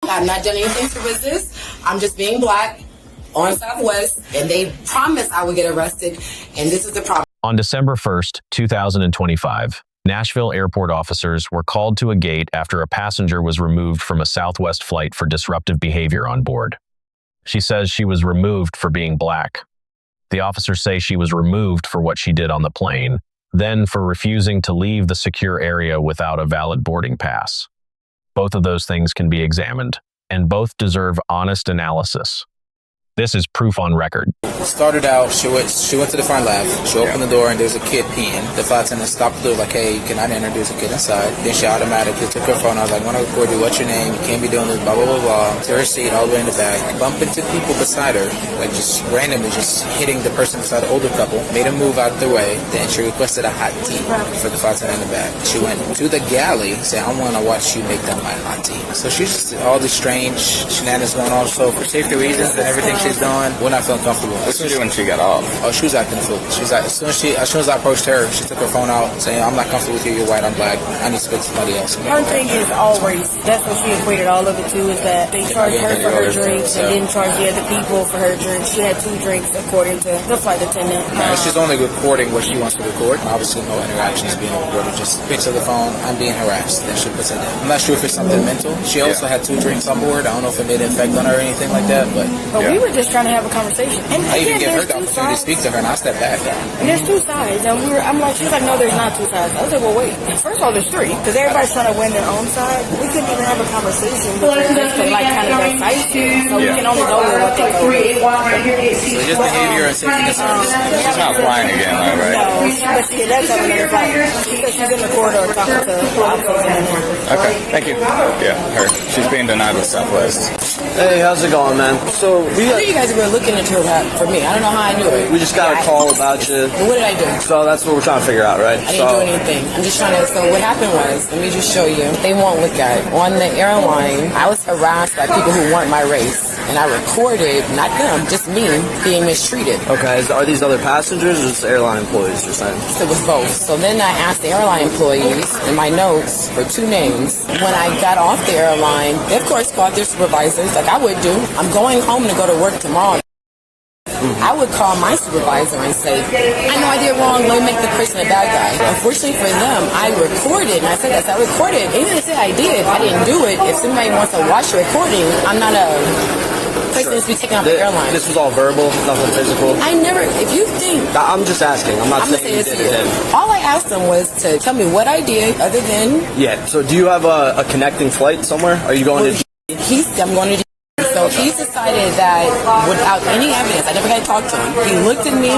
I've not done anything to resist. I'm just being black on Southwest, and they promised I would get arrested, and this is the problem. On December 1st, 2025, Nashville Airport officers were called to a gate after a passenger was removed from a Southwest flight for disruptive behavior on board. She says she was removed for being black. The officers say she was removed for what she did on the plane, then for refusing to leave the secure area without a valid boarding pass. Both of those things can be examined, and both deserve honest analysis. This is proof on record. Started out, she went to the front left. She opened the door and there's a kid peeing. The flight attendant stopped the door like, hey, can I introduce a kid inside? Then she automatically took her phone. I was like, I want to record you. What's your name? You can't be doing this, blah, blah, blah, blah. To her seat all the way in the back. Bump into people beside her, like just randomly just hitting the person beside the older couple. Made him move out of the way. Then she requested a hot tea for the flight attendant in the back. She went to the galley, said, I want to watch you make them my hot tea. So she's just all these strange shenanigans going on. So for safety reasons and everything she's doing, we're not feeling comfortable. What did she do when she got off? Oh, she was acting a fool. She was as soon as I approached her, she took her phone out, saying, "I'm not comfortable with you. You're white. I'm black. I need to speak to somebody else." Her thing is all race. That's what she equated all of it to. Is that they charged her for her drinks and didn't charge the other people for her drinks. She had 2 drinks according to the flight attendant. She's only recording what she wants to record. Obviously, no interactions being recorded. Just picks of the phone. I'm being harassed. Then she puts it in. I'm not sure if it's something mental. She also had 2 drinks on board. I don't know if it made an effect on her or anything like that. But we were just trying to have a conversation. And I even gave her the opportunity to speak to her, and I stepped back. And there's 2 sides, and I'm like, she's like, no, there's not 2 sides. I was like, well, wait. First of all, there's 3, because everybody's trying to win their own side. We couldn't even have a conversation because they like kind of like fight you, so we can only go with what they go with. So just behavior and safety concerns. She's not flying again, though, right? No, but she does have another flight. She said she's in the corridor talking to the officers. Okay, thank you. Yeah, her. She's being denied with Southwest. Hey, how's it going, man? So I knew you guys were looking into that for me. I don't know how I knew it. we just got a call about you. What did I do? So that's what we're trying to figure out, right? I didn't do anything. I'm just trying to. So what happened was, let me just show you. They won't look at it. On the airline, I was harassed by people who weren't my race. And I recorded, not them, just me, being mistreated. Okay, are these other passengers or just airline employees you're saying? So it was both. So then I asked the airline employees in my notes for 2 names. When I got off the airline, they of course called their supervisors, like I would do. I'm going home to go to work tomorrow. I would call my supervisor and say, I know I did wrong, let me make the person a bad guy. Unfortunately for them, I recorded, and I said that I recorded. Even if I did, I didn't do it. If somebody wants to watch the recording, I'm not a person to be taken off the airline. This was all verbal, nothing physical? I never, if you think... I'm just asking, I'm not saying you did it. All I asked them was to tell me what I did other than... Yeah, so do you have a connecting flight somewhere? Are you going to... I'm going to... So he decided that without any evidence, I never got to talk to him. He looked at me,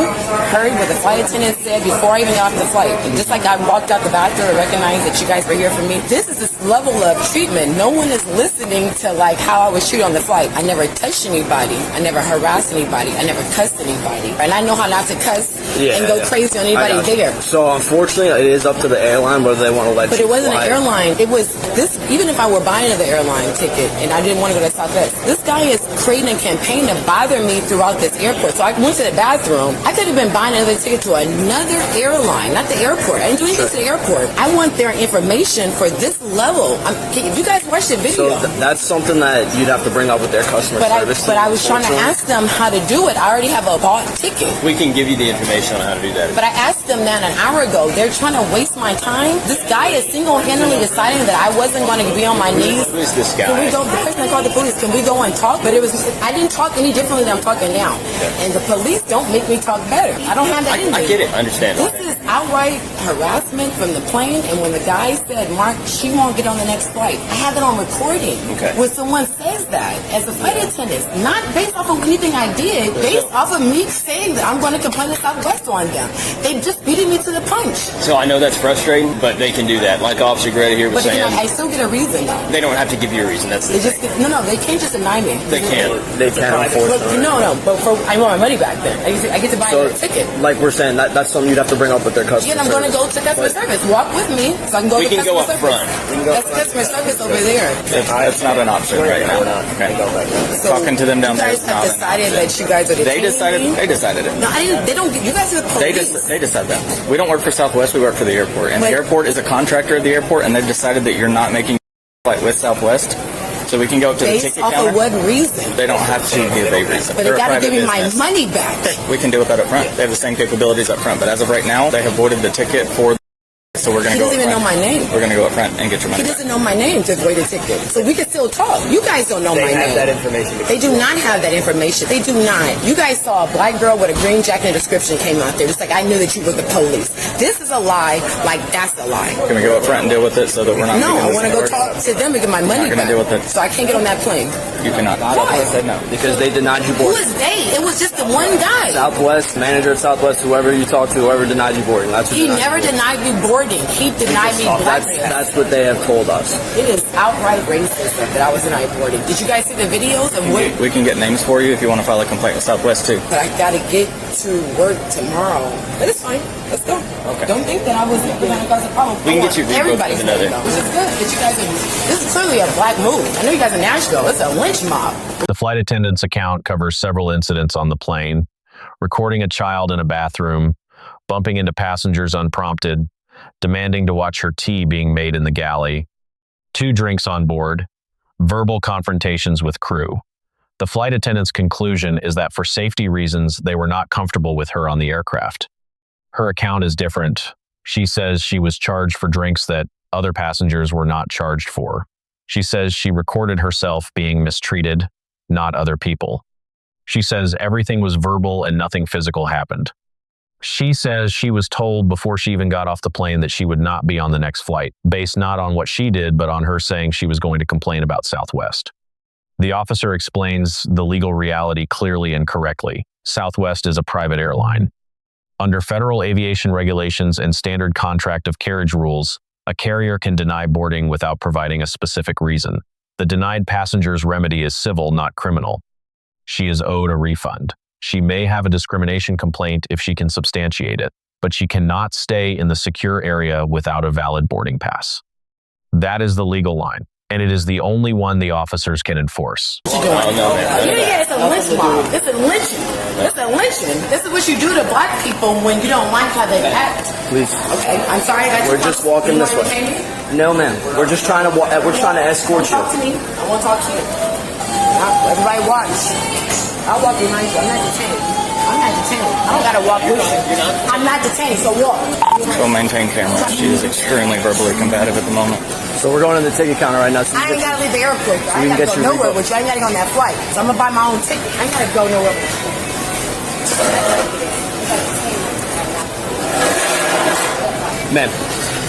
heard what the flight attendant said before I even got off the flight. And just like I walked out the bathroom and recognized that you guys were here for me, this is this level of treatment. No one is listening to like how I was treated on the flight. I never touched anybody. I never harassed anybody. I never cussed anybody. And I know how not to cuss and go crazy on anybody there. So unfortunately, it is up to the airline whether they want to let you fly. But it wasn't an airline. It was this, even if I were buying another airline ticket and I didn't want to go to Southwest, this guy is creating a campaign to bother me throughout this airport. So I went to the bathroom. I could have been buying another ticket to another airline, not the airport. I didn't do anything to the airport. I want their information for this level. If you guys watch the video. So that's something that you'd have to bring up with their customer service. But I was trying to ask them how to do it. I already have a bought ticket. We can give you the information on how to do that. But I asked them that an hour ago. They're trying to waste my time. This guy is single-handedly deciding that I wasn't going to be on my knees. Who is this guy? Can we go? The person that called the police. Can we go and talk? But I didn't talk any differently than I'm talking now. And the police don't make me talk better. I don't have that in me. I get it. I understand. This is outright harassment from the plane. And when the guy said, Mark, she won't get on the next flight, I have it on recording. Okay. When someone says that as a flight attendant, not based off of anything I did, based off of me saying that I'm going to complain to Southwest on them. They just beating me to the punch. So I know that's frustrating, but they can do that. Like Officer Greta here was saying. I still get a reason though. They don't have to give you a reason. That's the thing. No, they can't just deny me. They can't. They can, unfortunately. No, but I want my money back then. I get to buy a ticket. Like we're saying, that's something you'd have to bring up with their customer service. Yeah, I'm going to go to customer service. Walk with me so I can go to customer service. We can go up front. That's customer service over there. That's not an option right now. Okay. So talking to them down there. You guys have decided that you guys are detaining me? They decided it. No, I didn't. They don't. You guys are the police. They decided that. We don't work for Southwest. We work for the airport. And the airport is a contractor of the airport, and they've decided that you're not making a flight with Southwest. So we can go up to the Based ticket off counter. of what reason? They don't have to give a reason. But They're they a got to private give me my business. money back. We can deal with that up front. They have the same capabilities up front, but as of right now, they have voided the ticket for. So we're going He to go. doesn't even know my name. We're going to go up front and get your money He back. doesn't know my name to void a ticket. So we can still talk. You guys don't know my They have name. that information. They do not have that information. They do not. You guys saw a black girl with a green jacket and description came out there. It's like, I knew that you were the police. This is a lie. Like, that's a lie. Can we go up front and deal with it so that we're not? No, making I this want to go work? talk to them and get my money not gonna back. deal with it. So I can't get on that plane. You cannot. Why? I said no because they denied you Who boarding. is they? It was just the one guy. Southwest manager at Southwest, whoever you talk to, whoever denied you boarding. That's who He denied you never boarding. denied me boarding. He denied me blackmail. That's what they have told us. It is outright racist that I was denied boarding. Did you guys see the videos of what? We can get names for you if you want to file a complaint with Southwest too. But I gotta get to work tomorrow. But it's fine. Let's go. Okay. Don't think that I was going to cause a problem. We can get you rebooked Everybody's with another. This is good. That you guys are, this is clearly a black move. I know you guys in Nashville. It's a lynch mob. The flight attendant's account covers several incidents on the plane, recording a child in a bathroom, bumping into passengers unprompted, demanding to watch her tea being made in the galley, 2 drinks on board, verbal confrontations with crew. The flight attendant's conclusion is that for safety reasons, they were not comfortable with her on the aircraft. Her account is different. She says she was charged for drinks that other passengers were not charged for. She says she recorded herself being mistreated, not other people. She says everything was verbal and nothing physical happened. She says she was told before she even got off the plane that she would not be on the next flight, based not on what she did, but on her saying she was going to complain about Southwest. The officer explains the legal reality clearly and correctly. Southwest is a private airline. Under federal aviation regulations and standard contract of carriage rules, a carrier can deny boarding without providing a specific reason. The denied passenger's remedy is civil, not criminal. She is owed a refund. She may have a discrimination complaint if she can substantiate it, but she cannot stay in the secure area without a valid boarding pass. That is the legal line, and it is the only one the officers can enforce. Oh, no, man. Yeah, it's a lynch mob. It's a lynching. It's a lynching. This is what you do to black people when you don't like how they act. Please. Okay, I'm sorry. I got We're you. just walking You this wanna way. detain me? No, ma'am. We're just trying to we're trying to escort you. Talk to me. I want to talk to you. Now, everybody watch. I'll walk behind you. I'm not detained. I'm not detained. I don't got to walk with you. I'm not detained, so walk. Go maintain camera. She is extremely verbally combative at the moment. So we're going to the ticket counter right now. So I ain't got to leave the airport. I we ain't can got to get go you nowhere rebooked. with you. I ain't got to go on that flight. So I'm going to buy my own ticket. I ain't got to go nowhere with you. ma'am.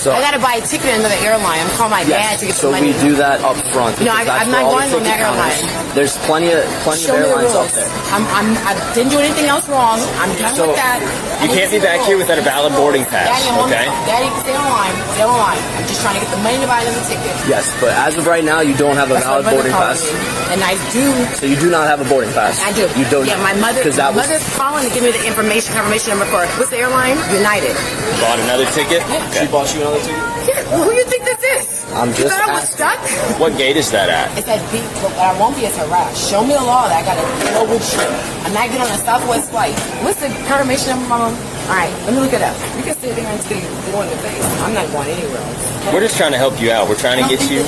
So I got to buy a ticket in another airline. I'm calling my dad to get so the money. we do that up front. No, because that's I'm where not all the going on ticket that counters- airline. There's plenty of Show me the airlines rules. up there. I didn't do anything else wrong. I'm done So, with that. you can't be back here without a valid boarding pass, Daddy, I'm on the okay? phone. Daddy, stay online. Stay online. I'm just trying to get the money to buy another ticket. Yes, but as of right now, you don't have a That's valid what my boarding mother pass. called me. And I do. So you do not have a boarding pass. I do. You don't. Yeah, my mother. Because My that was. mother's calling to give me the confirmation number for what's the airline? United. Bought another ticket? She bought you another ticket. Yeah, who do you think this is? I'm You just thought I was asking. stuck? What gate is that at? It said beat, but I won't be as harassed. Show me a law that I gotta go with you. I'm not getting on a Southwest flight. What's the confirmation number, Mama? All right, let me look it up. You can sit there until you go in the face. I'm not going anywhere else. We're just trying to help you out. We're trying to get you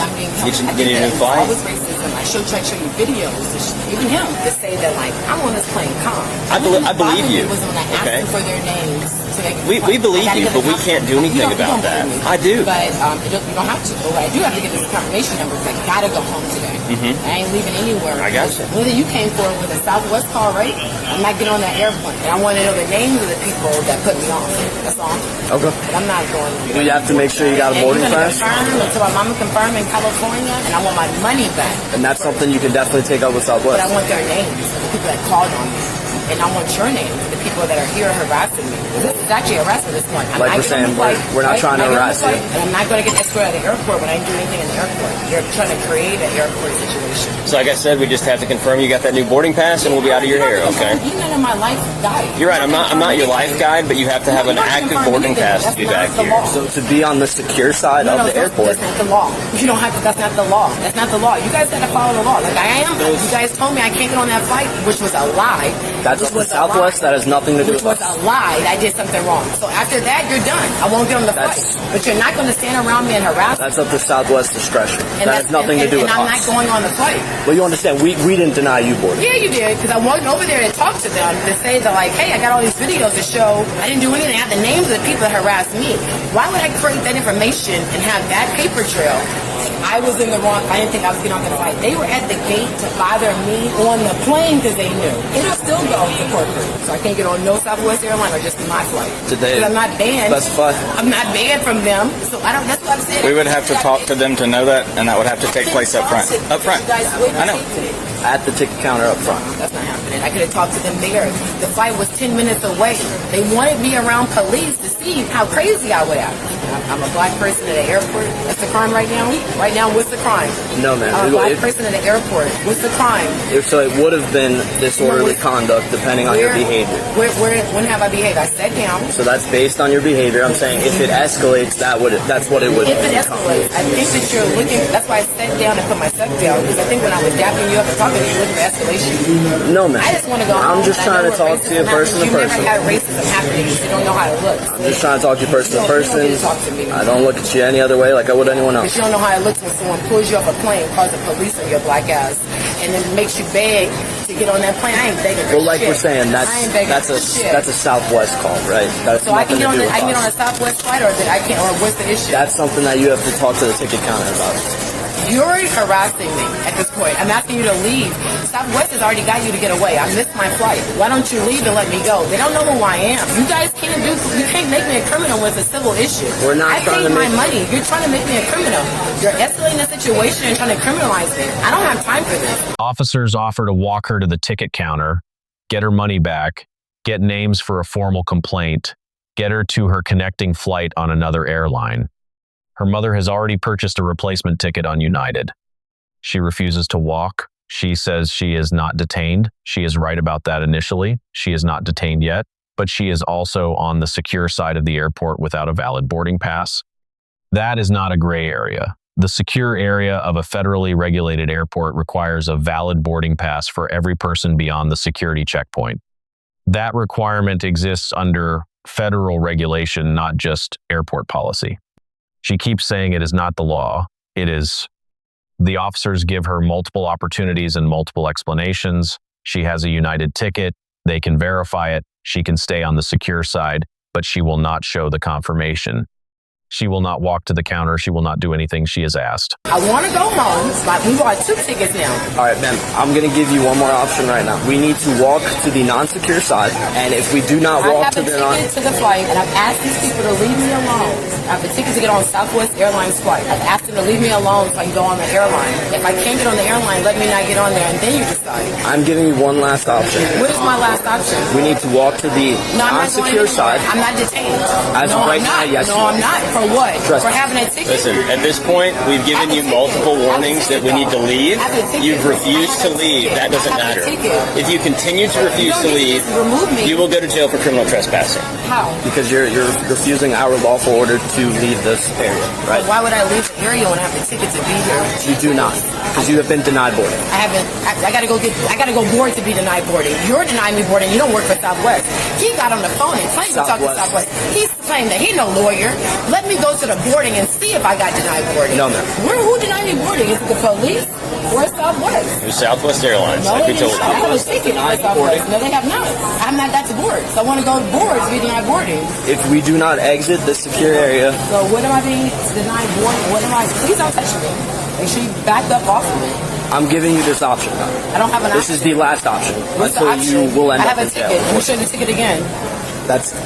get you a new flight. Always racism. I try to show you videos. Even him to say that like I'm on this plane calm. I believe you. Was when I asked Okay. them for their names. So they could We find- believe I gotta you, get but a we copy. can't do anything You don't about that. believe me. I do. But you don't have to. But I do have to get this confirmation number. I gotta go home today. I ain't leaving anywhere. I got you. Whether you came for with a Southwest call, right? I'm not getting on that airplane. And I want to know the names of the people that put me on. That's all. Okay. But I'm not going. Do you have to make sure you got a And boarding you're gonna pass? confirm until my mama confirm in California, and I want my money back. And that's something you can definitely take up with But I Southwest. want their names, the people that called on me. And I want your name, the people that are here harassing me. This is actually harassment at this point. I'm Like not we're getting on saying, the flight, we're not right? trying to I'm not harass getting on the you. flight, and I'm not going to get escorted at the airport when I ain't doing anything in the airport. You're trying to create an airport situation. So like I said, we just have to confirm you got that new boarding pass and we'll be out of your hair, okay? You're not in my life guide. You're right, I'm not your life guide, but you have to have an active boarding pass to be back here. So to be on the secure side of the airport, That's not the law. You don't have to. That's not the law. That's not the law. You guys got to follow the law. Like I am. You guys told me I can't get on that flight, which was a lie. That's which up to was a Southwest. lie. That has nothing to do Which with was a lie. I did something wrong. So after that, you're done. I won't get on the flight. But you're not going to stand around me and harass me. That's up to Southwest discretion. And That has nothing to do with and I'm us. not going on the flight. Well, you understand, we didn't deny you boarding. Yeah, you did, because I went over there to talk to them to say that, like, hey, I got all these videos to show I didn't do anything. I have the names of the people that harassed me. Why would I create that information and have that paper trail? I was in the wrong. I didn't think I was getting on the flight. They were at the gate to bother me on the plane because they knew it'll still go to corporate. So I can't get on no Southwest airline or just my flight. Did they Because I'm not banned. specify? I'm not banned from them. So I don't. That's what I'm saying. We would have to talk to them to know that, and that would have to take place up front. Up front. You guys wait I know. At the ticket counter up front. That's not happening. I could have talked to them there. The flight was 10 minutes away. They wanted me around police to see how crazy I would act. I'm a black person at an airport. That's the crime right now? Right now, what's the crime? No, man. I'm a black person at an airport. What's the crime? So it would have been disorderly conduct depending on your behavior. When have I behaved? I sat down. So that's based on your behavior. I'm saying if it escalates, that's what it would If it become. escalates, I think that you're looking. That's why I sat down and put myself down, because I think when I was dapping you up and talking to you, looking for escalation. No, man. I just want to go home. I'm just I trying know to where talk to you racism person to happens. person. You never had racism happening. You don't know how it looks. I'm just trying to talk to you person to You don't person. get to talk to me. I don't look at you any other way like I would anyone But else. you don't know how it looks when someone pulls you off a plane, calls the police on your black ass, and then makes you beg to get on that plane. I ain't begging for Well, like shit. we're saying, I ain't begging that's for a shit. that's a Southwest call, right? That's So I can nothing get to on do the, I can with get on a us. Southwest flight, or that I can't, or what's the issue? That's something that you have to talk to the ticket counter about. You're harassing me at this point. I'm asking you to leave. Southwest has already got you to get away. I missed my flight. Why don't you leave and let me go? They don't know who I am. You guys can't make me a criminal when it's a civil issue. We're not I trying paid to my make- money. You're trying to make me a criminal. You're escalating the situation and trying to criminalize me. I don't have time for this. Officers offer to walk her to the ticket counter, get her money back, get names for a formal complaint, get her to her connecting flight on another airline. Her mother has already purchased a replacement ticket on United. She refuses to walk. She says she is not detained. She is right about that initially. She is not detained yet, but she is also on the secure side of the airport without a valid boarding pass. That is not a gray area. The secure area of a federally regulated airport requires a valid boarding pass for every person beyond the security checkpoint. That requirement exists under federal regulation, not just airport policy. She keeps saying it is not the law. It is. The officers give her multiple opportunities and multiple explanations. She has a United ticket. They can verify it. She can stay on the secure side, but she will not show the confirmation. She will not walk to the counter. She will not do anything she is asked. I want to go home. Like, we bought 2 tickets now. All right, ma'am. I'm going to give you one more option right now. We need to walk to the non-secure side, and if we do not I walk have to a the ticket to the flight, and I've asked these people to leave me alone. I have a ticket to get on Southwest Airlines flight. I've asked them to leave me alone so I can go on the airline. If I can't get on the airline, let me not get on there, and then you decide. I'm giving you one last option. What is my last option? We need to walk to the No, I'm not going non-secure anywhere. side. I'm not detained. As no, of right I'm not. now, yes, No, you I'm not. For what? Trust For me. having a ticket? Listen, at this point, we've given you multiple warnings that we need to leave. You've refused to leave. That doesn't matter. If you continue to refuse to leave, you will go to jail for criminal trespassing. How? Because you're refusing our lawful order to leave this area, right? Why would I leave the area when I have a ticket to be here? You do not, because you have been denied boarding. I haven't. I gotta go board to be denied boarding. You're denying me boarding. You don't work for Southwest. He got on the phone and claimed to talk to Southwest. He's claimed that he's no lawyer. Let me go to the boarding and see if I got denied boarding. No, ma'am. Who denied me boarding? Is it the police or Southwest? It was Southwest Airlines, No, like we they told did not. I you. have a ticket for Southwest. No, they have not. I'm not got to board. So I want to go to board to be denied boarding. If we do not exit the secure area, So what am I being denied boarding? What am I? Please don't touch me. Make sure you back up off of me. I'm giving you this option. I don't have an This option. is the last option What's the until option? you will end I up have a in jail. ticket. Let me show you the ticket again.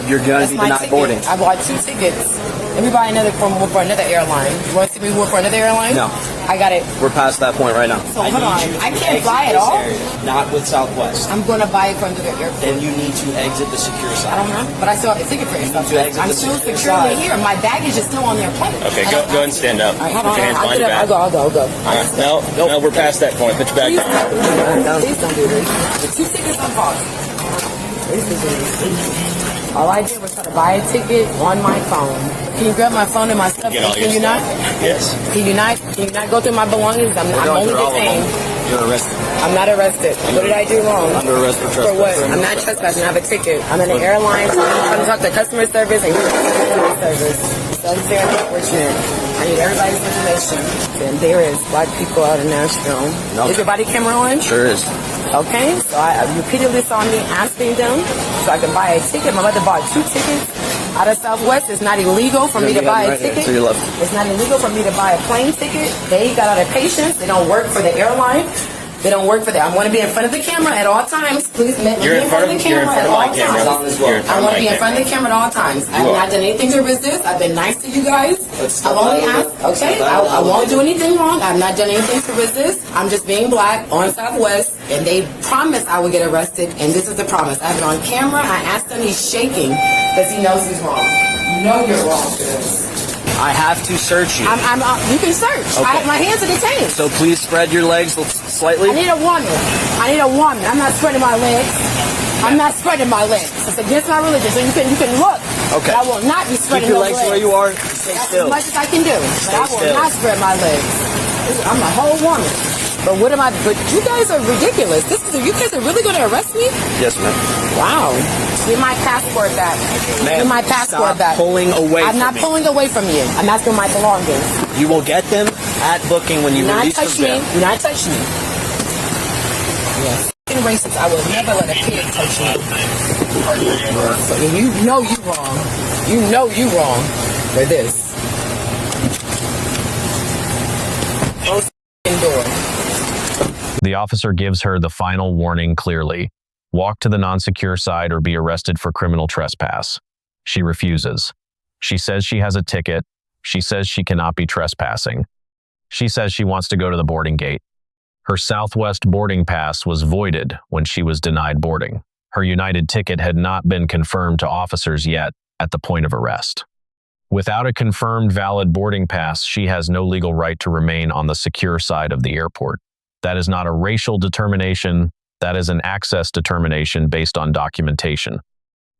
You're going to That's be my denied ticket. boarding. I bought 2 tickets. Let me buy another for another airline. You want to see me work for another airline? No. I got it. We're past that point right now. So hold on. I can't fly at all. Not with Southwest. I'm going to buy it from the airport. Then you need to exit the secure I side. don't know, but I still have a ticket for yourself. to exit I'm the still secure securely side. here. My baggage is still on their plane. Okay, I go don't ahead and stand up. All right, hold Put on. your hands I'll behind get your up. back. I'll go. No, we're past that point. Put your back Please down. please don't do this. The 2 tickets on pause. All I did was try to buy a ticket on my phone. Can you grab my phone and my stuff? Get all Can your you not? stuff. Yes. Can you not go through my belongings? I'm going only through all of them. detained. You're arrested. I'm not arrested. What did I do wrong? Under arrest for trespass. For what? I'm not trespassing. I have a ticket. I'm in an airline. I'm trying to talk to customer service and customer service. So it's very unfortunate. I need everybody's information. And there is black people out in Nashville. Nope. Is your body camera on? Sure is. Okay. So I repeatedly saw me asking them so I could buy a ticket. My mother bought 2 tickets out of Southwest. It's not illegal for me to buy a ticket. To your left. It's not illegal for me to buy a plane ticket. They got out of patience. They don't work for the airline. They don't work for that. I want to be in front of the camera at all times. Please let me be in front of the camera at all times. I want to be in front of the camera at all times. I have not done anything to resist. I've been nice to you guys. I've only asked, okay? I won't do anything wrong. I've not done anything to resist. I'm just being black on Southwest, and they promised I would get arrested, and this is the promise. I have it on camera. I asked him. He's shaking because he knows he's wrong. You know you're wrong for this. I have to search you. You can search. Okay. My hands are detained. So please spread your legs slightly. I need a woman. I'm not spreading my legs. I'm not spreading my legs. It's against my religion. So you can look. Okay. But I will not be spreading Keep your those legs where you are. Stay That's still. as much as I can do. But I will still. not spread my legs. I'm a whole woman. But what am I? But you guys are ridiculous. You guys are really going to arrest me? Yes, ma'am. Wow. Give my passport back. Ma'am, Give my passport stop back. pulling away I'm from not me. pulling away from you. I'm asking for my belongings. You will get them at booking when you Do not release touch from me. jail. Do not touch me. Yes. In racist, I will never let a kid touch me. You know you wrong. You know you wrong for this. Close the door. The officer gives her the final warning clearly. Walk to the non-secure side or be arrested for criminal trespass. She refuses. She says she has a ticket. She says she cannot be trespassing. She says she wants to go to the boarding gate. Her Southwest boarding pass was voided when she was denied boarding. Her United ticket had not been confirmed to officers yet at the point of arrest. Without a confirmed valid boarding pass, she has no legal right to remain on the secure side of the airport. That is not a racial determination. That is an access determination based on documentation.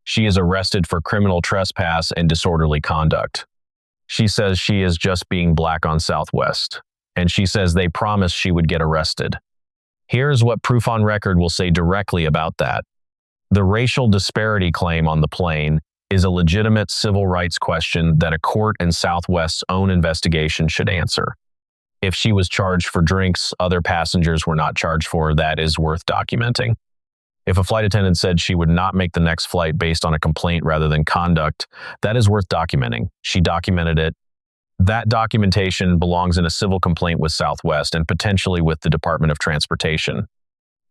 She is arrested for criminal trespass and disorderly conduct. She says she is just being black on Southwest, and she says they promised she would get arrested. Here's what proof on record will say directly about that. The racial disparity claim on the plane is a legitimate civil rights question that a court in Southwest's own investigation should answer. If she was charged for drinks other passengers were not charged for, that is worth documenting. If a flight attendant said she would not make the next flight based on a complaint rather than conduct, that is worth documenting. She documented it. That documentation belongs in a civil complaint with Southwest and potentially with the Department of Transportation.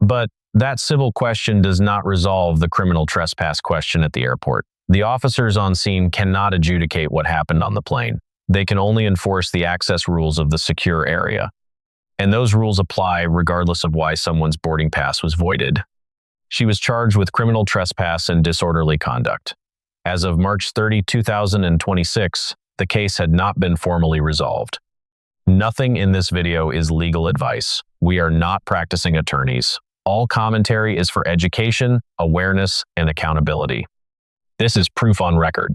But that civil question does not resolve the criminal trespass question at the airport. The officers on scene cannot adjudicate what happened on the plane. They can only enforce the access rules of the secure area. And those rules apply regardless of why someone's boarding pass was voided. She was charged with criminal trespass and disorderly conduct. As of March 30, 2026, the case had not been formally resolved. Nothing in this video is legal advice. We are not practicing attorneys. All commentary is for education, awareness, and accountability. This is proof on record.